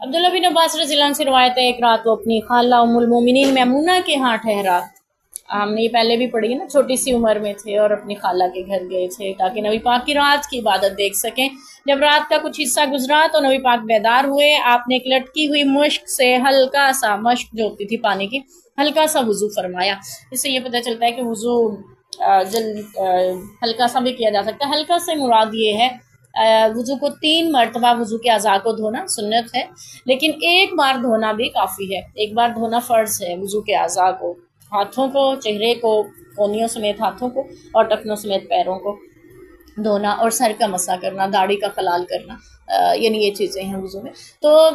عبداللہ بن عباس رضی اللہ عنہ سے روایت ہے، ایک رات وہ اپنی خالہ ام المومنین میمونہ کے ہاں ٹھہرا. ہم نے یہ پہلے بھی پڑھی نا، چھوٹی سی عمر میں تھے اور اپنی خالہ کے گھر گئے تھے تاکہ نبی پاک کی رات کی عبادت دیکھ سکیں. جب رات کا کچھ حصہ گزرا تو نبی پاک بیدار ہوئے. آپ نے ایک لٹکی ہوئی مشک سے ہلکا سا، مشک جو ہوتی تھی پانی کی، ہلکا سا وضو فرمایا. اس سے یہ پتہ چلتا ہے کہ وضو ہلکا سا بھی کیا جا سکتا ہے. ہلکا سے مراد یہ ہے وضو کو 3 مرتبہ وضو کے اعضاء کو دھونا سنت ہے، لیکن ایک بار دھونا بھی کافی ہے. ایک بار دھونا فرض ہے وضو کے اعضاء کو، ہاتھوں کو، چہرے کو، کونیوں سمیت ہاتھوں کو اور ٹخنوں سمیت پیروں کو دھونا، اور سر کا مسح کرنا، داڑھی کا خلال کرنا، یعنی یہ چیزیں ہیں وضو میں. تو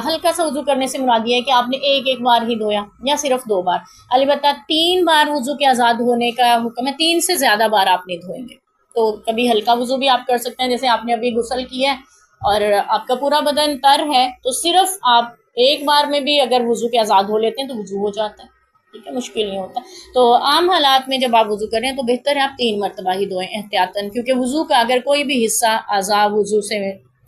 ہلکا سا وضو کرنے سے مراد یہ ہے کہ آپ نے ایک بار ہی دھویا یا صرف 2 بار. البتہ 3 بار وضو کے اعضاء دھونے کا حکم ہے، 3 سے زیادہ بار آپ نہیں دھوئیں گے. تو کبھی ہلکا وضو بھی آپ کر سکتے ہیں، جیسے آپ نے ابھی غسل کیا ہے اور آپ کا پورا بدن تر ہے، تو صرف آپ ایک بار میں بھی اگر وضو کے اعضاء دھو لیتے ہیں تو وضو ہو جاتا ہے. ٹھیک ہے، مشکل نہیں ہوتا. تو عام حالات میں جب آپ وضو کریں تو بہتر ہے آپ 3 مرتبہ ہی دھوئیں احتیاطاً، کیونکہ وضو کا اگر کوئی بھی حصہ اعضاء وضو سے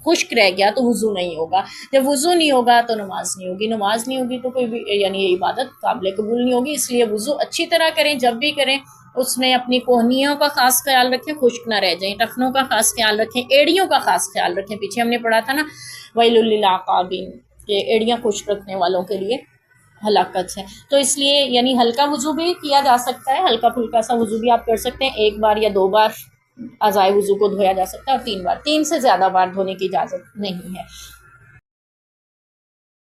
خشک رہ گیا تو وضو نہیں ہوگا. جب وضو نہیں ہوگا تو نماز نہیں ہوگی، نماز نہیں ہوگی تو کوئی بھی یعنی یہ عبادت قابل قبول نہیں ہوگی. اس لیے وضو اچھی طرح کریں، جب بھی کریں اس میں اپنی کوہنیوں کا خاص خیال رکھیں، خشک نہ رہ جائیں، ٹخنوں کا خاص خیال رکھیں، ایڑیوں کا خاص خیال رکھیں. پیچھے ہم نے پڑھا تھا نا ویل للعقابین، کہ ایڑیاں خشک رکھنے والوں کے لیے ہلاکت ہے. تو اس لیے یعنی ہلکا وضو بھی کیا جا سکتا ہے، ہلکا پھلکا سا وضو بھی آپ کر سکتے ہیں. 1 بار یا 2 بار اعضائے وضو کو دھویا جا سکتا ہے، اور 3 بار، 3 سے زیادہ بار دھونے کی اجازت نہیں ہے.